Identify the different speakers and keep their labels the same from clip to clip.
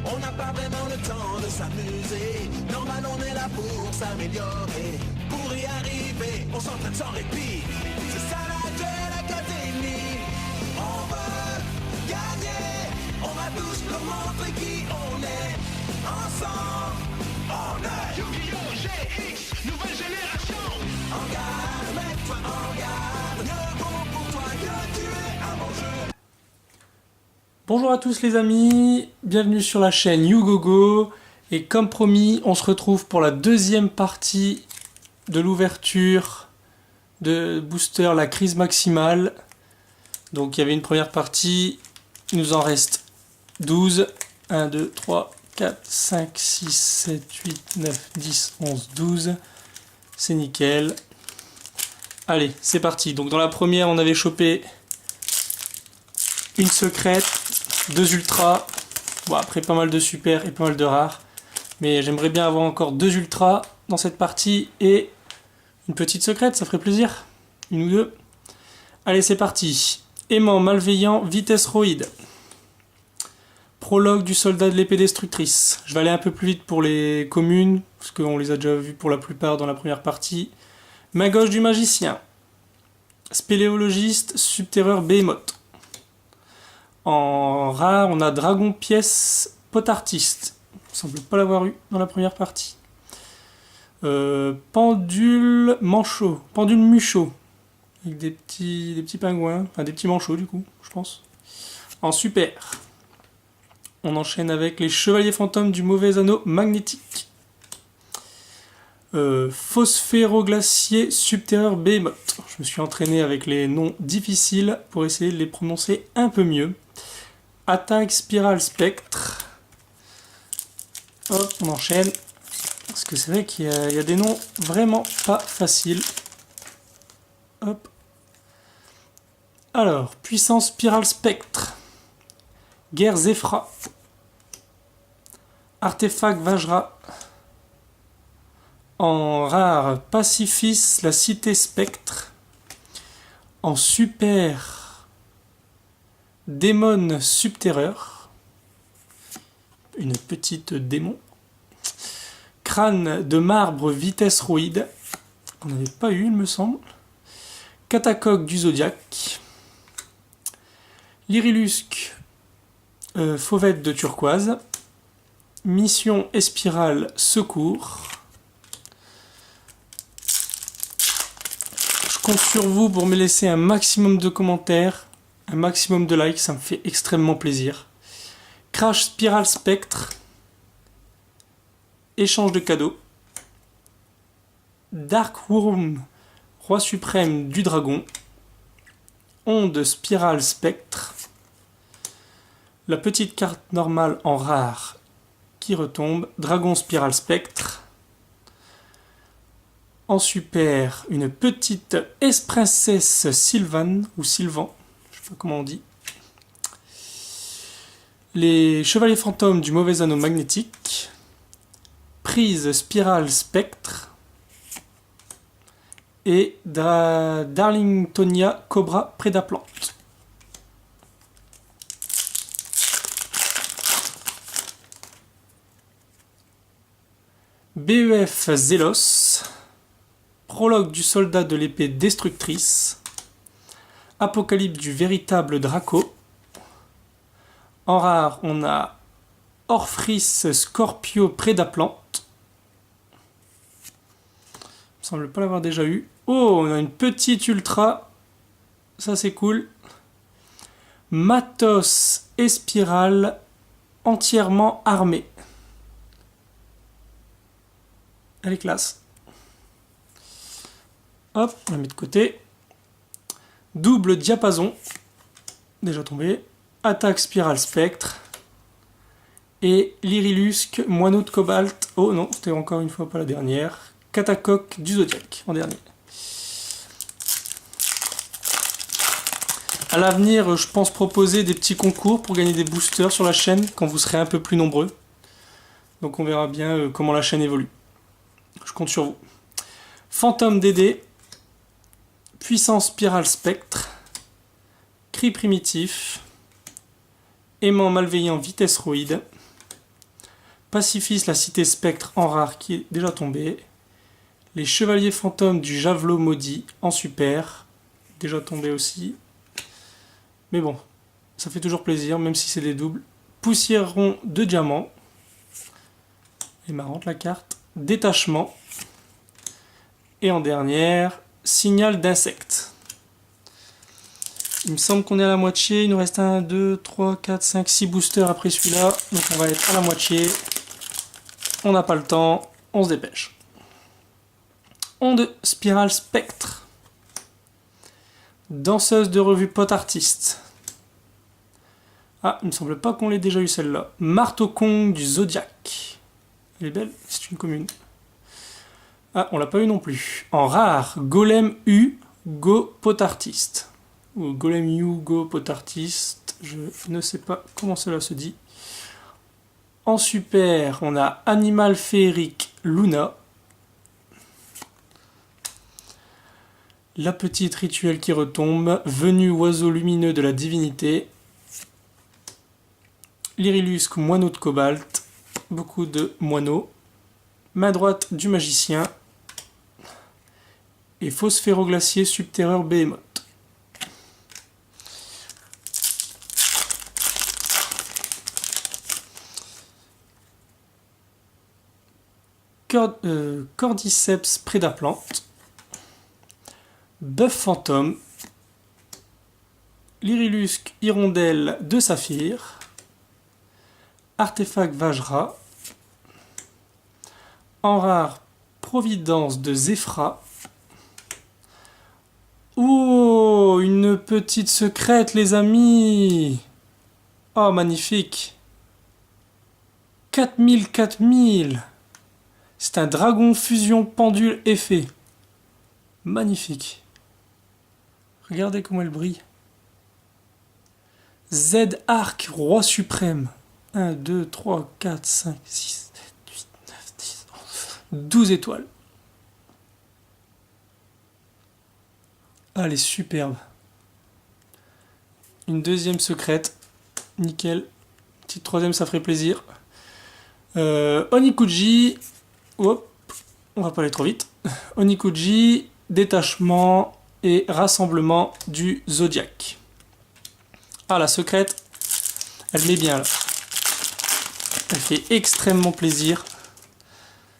Speaker 1: On n'a pas vraiment le temps de s'amuser. Normal, on est là pour s'améliorer. Pour y arriver, on s'entraîne sans répit. C'est ça la Duel Academy. On veut gagner. On va tous leur montrer qui on est. Ensemble, on est Yu-Gi-Oh! GX, nouvelle génération. En garde, mets-toi en garde. Mieux vaut pour toi que tu es un bon jeu.
Speaker 2: Bonjour à tous les amis, bienvenue sur la chaîne YouGoGo. Et comme promis, on se retrouve pour la deuxième partie de l'ouverture de Booster La Crise Maximale. Donc il y avait une première partie, il nous en reste 12. 1, 2, 3, 4, 5, 6, 7, 8, 9, 10, 11, 12. C'est nickel. Allez, c'est parti. Donc dans la première, on avait chopé une secrète, 2 ultras. Bon, après pas mal de super et pas mal de rares. Mais j'aimerais bien avoir encore 2 ultras dans cette partie et une petite secrète, ça ferait plaisir. Une ou deux. Allez, c'est parti. Aimant, malveillant, vitesse roïde. Prologue du soldat de l'épée destructrice. Je vais aller un peu plus vite pour les communes, parce qu'on les a déjà vues pour la plupart dans la première partie. Main gauche du magicien. Spéléologiste, subterreur Behemoth. En rare, on a Dragon pièce potartiste. Il ne semble pas l'avoir eu dans la première partie. Pendule manchot. Pendule muchot. Avec des petits pingouins. Enfin, des petits manchots, du coup, je pense. En super. On enchaîne avec les chevaliers fantômes du mauvais anneau magnétique. Phosphéroglacier subterreur Behemoth. Je me suis entraîné avec les noms difficiles pour essayer de les prononcer un peu mieux. Attaque spirale spectre. Hop, on enchaîne. Parce que c'est vrai qu'il y a des noms vraiment pas faciles. Hop. Alors, puissance spirale spectre. Guerre Zefra. Artefact Vajra. En rare, Pacifis, la cité spectre. En super, démon subterreur. Une petite démon. Crâne de marbre, vitesse roïde. On n'avait pas eu, il me semble. Catacoque du zodiaque. Lyrilusque, fauvette de turquoise. Mission espirale secours. Je compte sur vous pour me laisser un maximum de commentaires, un maximum de likes, ça me fait extrêmement plaisir. Crash spirale spectre. Échange de cadeaux. Dark Worm, roi suprême du dragon. Onde spirale spectre. La petite carte normale en rare qui retombe. Dragon spirale spectre. En super, une petite S-Princesse Sylvan, ou Sylvan, je sais pas comment on dit. Les chevaliers fantômes du mauvais anneau magnétique. Prise spirale spectre. Et Darlingtonia Cobra Prédaplante. BEF Zélos. Prologue du soldat de l'épée destructrice. Apocalypse du véritable Draco. En rare, on a Orphris Scorpio Prédaplante. Il me semble pas l'avoir déjà eu. Oh, on a une petite ultra. Ça, c'est cool. Matos Espiral entièrement armée. Elle est classe. Hop, on la met de côté. Double diapason. Déjà tombé. Attaque spirale spectre. Et Lyrilusque, moineau de cobalt. Oh non, c'était encore une fois pas la dernière. Catacoque du zodiaque, en dernier. À l'avenir, je pense proposer des petits concours pour gagner des boosters sur la chaîne quand vous serez un peu plus nombreux. Donc on verra bien comment la chaîne évolue. Je compte sur vous. Fantôme DD. Puissance spirale spectre. Cri primitif. Aimant malveillant vitesse roïde. Pacifiste, la cité spectre en rare qui est déjà tombé. Les chevaliers fantômes du javelot maudit en super, déjà tombé aussi. Mais bon, ça fait toujours plaisir, même si c'est des doubles. Poussiéron de diamant. Elle est marrante la carte. Détachement. Et en dernière, signal d'insecte. Il me semble qu'on est à la moitié. Il nous reste 1, 2, 3, 4, 5, 6 boosters après celui-là. Donc on va être à la moitié. On n'a pas le temps. On se dépêche. Onde spirale spectre. Danseuse de revue pote artiste. Ah, il me semble pas qu'on l'ait déjà eu celle-là. Marteau Kong du Zodiac. Elle est belle, c'est une commune. Ah, on l'a pas eu non plus. En rare, Golem U, Go Pot Artiste. Ou Golem U, Go Pot Artiste. Je ne sais pas comment cela se dit. En super, on a Animal Féerique Luna. La petite rituelle qui retombe. Venu oiseau lumineux de la divinité. Lyrilusque, moineau de cobalt. Beaucoup de moineaux. Main droite du magicien. Et phosphéroglacier subterreur Behemoth. Cordyceps prédaplante. Bœuf fantôme. Lyrilusque hirondelle de saphir. Artefact Vajra. En rare, Providence de Zéphra. Oh, une petite secrète, les amis. Oh, magnifique. 4000, 4000. C'est un dragon fusion pendule effet. Magnifique. Regardez comment elle brille. Z Arc, roi suprême. 1, 2, 3, 4, 5, 6, 7, 8, 9, 10, 11, 12 étoiles. Ah, elle est superbe. Une deuxième secrète. Nickel. Petite troisième, ça ferait plaisir. Onikuji. Hop. On va pas aller trop vite. Onikuji, détachement et rassemblement du Zodiac. Ah, la secrète. Elle met bien là. Elle fait extrêmement plaisir.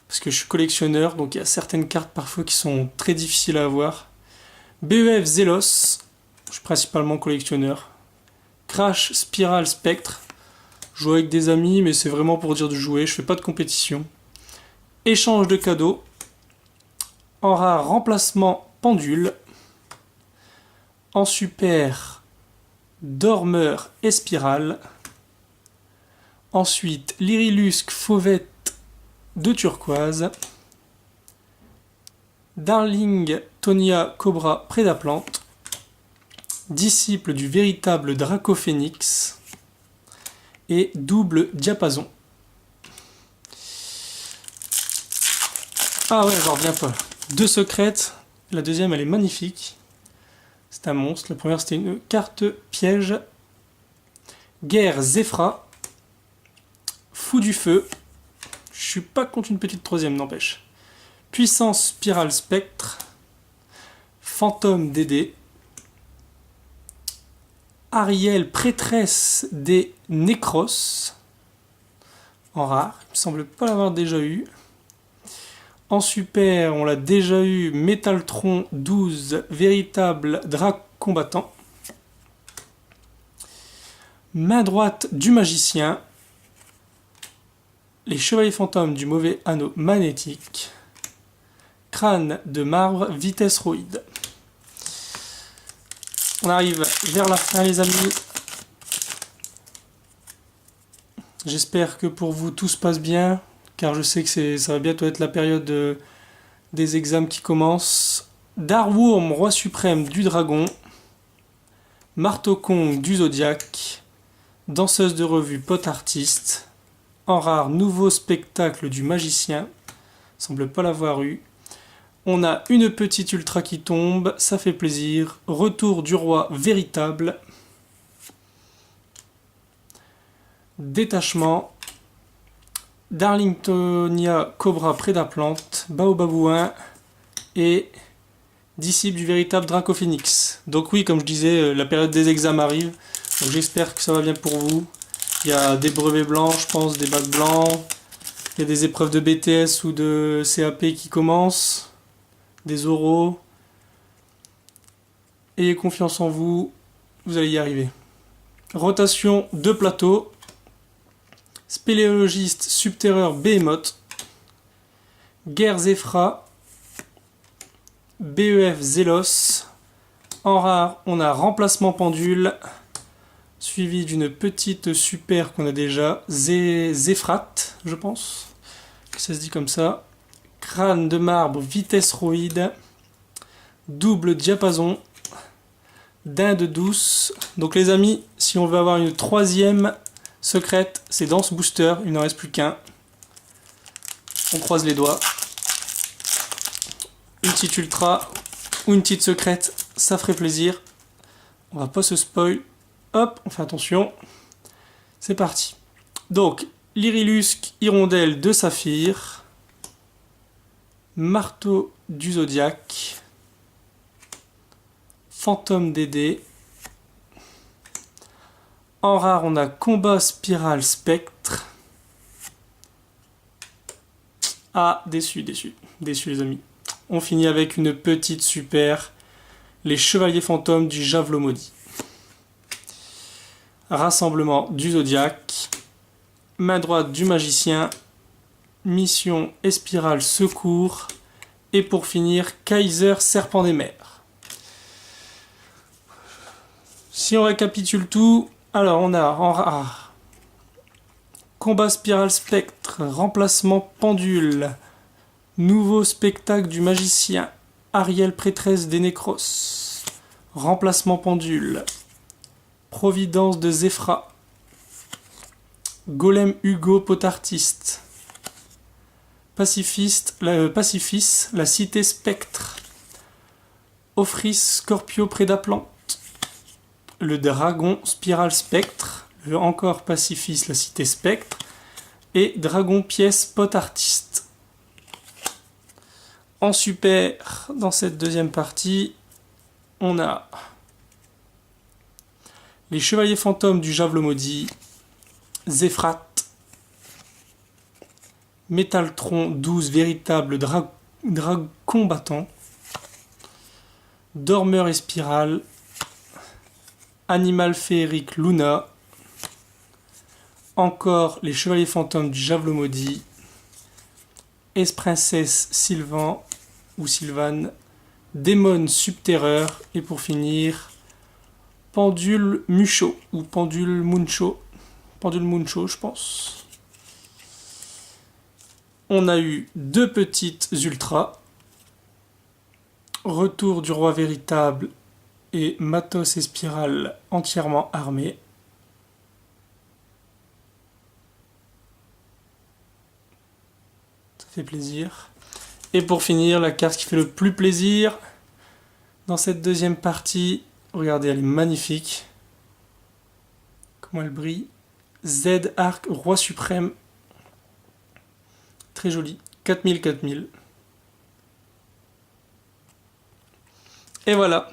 Speaker 2: Parce que je suis collectionneur, donc il y a certaines cartes parfois qui sont très difficiles à avoir. BEF Zélos, je suis principalement collectionneur. Crash Spiral Spectre, je joue avec des amis, mais c'est vraiment pour dire de jouer, je fais pas de compétition. Échange de cadeaux. En rare, remplacement pendule. En super, dormeur et spirale. Ensuite, Lyrilusque Fauvette de turquoise. Darling Tonia Cobra Prédaplante. Disciple du véritable Dracophénix. Et double diapason. Ah ouais, j'en reviens pas. Deux secrètes. La deuxième, elle est magnifique. C'est un monstre. La première, c'était une carte piège. Guerre Zéphra. Fou du feu. Je suis pas contre une petite troisième, n'empêche. Puissance Spirale Spectre. Fantôme Dédé. Ariel, prêtresse des Nécros. En rare. Il me semble pas l'avoir déjà eu. En super, on l'a déjà eu. Métaltron 12, véritable drac combattant. Main droite du magicien. Les chevaliers fantômes du mauvais anneau magnétique. Crâne de marbre, vitesse roïde. On arrive vers la fin, les amis. J'espère que pour vous tout se passe bien, car je sais que ça va bientôt être la période des examens qui commencent. Darworm, roi suprême du dragon. Marteau Kong du Zodiac. Danseuse de revue, pote artiste. En rare, nouveau spectacle du magicien. Semble pas l'avoir eu. On a une petite ultra qui tombe, ça fait plaisir. Retour du roi véritable. Détachement. Darlingtonia Cobra Prédaplante, Baobabouin et disciple du véritable Dracophénix. Donc oui, comme je disais, la période des examens arrive, donc j'espère que ça va bien pour vous. Il y a des brevets blancs, je pense, des bacs blancs, il y a des épreuves de BTS ou de CAP qui commencent, des oraux. Ayez confiance en vous, vous allez y arriver. Rotation de plateau. Spéléologiste subterreur Behemoth. Guerre Zefra. BEF Zélos. En rare, on a remplacement pendule. Suivi d'une petite super qu'on a déjà. Zéphrat, je pense. Ça se dit comme ça. Crâne de marbre, vitesse roïde. Double diapason. Dinde douce. Donc les amis, si on veut avoir une troisième secrète, c'est dans ce booster. Il n'en reste plus qu'un. On croise les doigts. Une petite ultra ou une petite secrète, ça ferait plaisir. On va pas se spoil. Hop, on fait attention. C'est parti. Donc, l'Irilusque Hirondelle de Saphir. Marteau du Zodiaque. Fantôme Dédé. En rare, on a Combat Spirale Spectre. Ah, déçu les amis. On finit avec une petite super. Les Chevaliers Fantômes du Javelot Maudit. Rassemblement du Zodiaque. Main droite du Magicien. Mission Espirale Secours. Et pour finir, Kaiser Serpent des Mers. Si on récapitule tout, alors on a en rare Combat Spirale Spectre, Remplacement Pendule, Nouveau Spectacle du Magicien, Ariel Prêtresse des Nécros, Remplacement Pendule, Providence de Zéphra, Golem Hugo Potartiste, Pacifis, la Cité Spectre, Offris Scorpio Prédaplante, le Dragon Spirale Spectre, le encore Pacifis, la Cité Spectre, et Dragon Pièce Potartiste. En super, dans cette deuxième partie, on a les Chevaliers Fantômes du Javelot Maudit, Zéphrat, Métaltron 12, véritable dragon combattant, Dormeur et Spirale, Animal féerique Luna, encore les Chevaliers Fantômes du Javelot Maudit, Ex-Princesse Sylvan ou Sylvane, Démon Subterreur, et pour finir, Pendule Mucho ou Pendule Muncho, je pense. On a eu deux petites ultras, Retour du Roi Véritable et Matos et Spirale entièrement armés. Ça fait plaisir. Et pour finir, la carte qui fait le plus plaisir dans cette deuxième partie, regardez, elle est magnifique. Comment elle brille. Z Arc Roi Suprême. Très joli. 4000. Et voilà.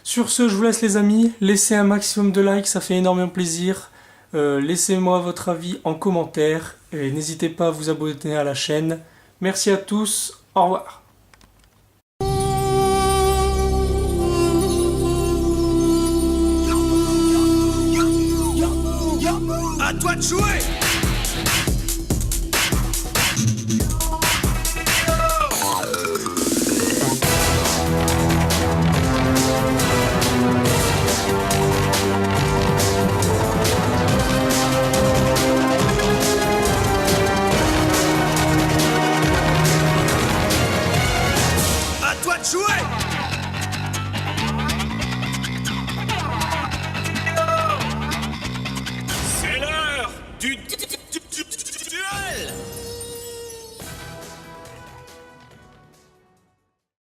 Speaker 2: Sur ce, je vous laisse les amis. Laissez un maximum de likes, ça fait énormément plaisir. Laissez-moi votre avis en commentaire. Et n'hésitez pas à vous abonner à la chaîne. Merci à tous. Au revoir.
Speaker 1: À toi de jouer!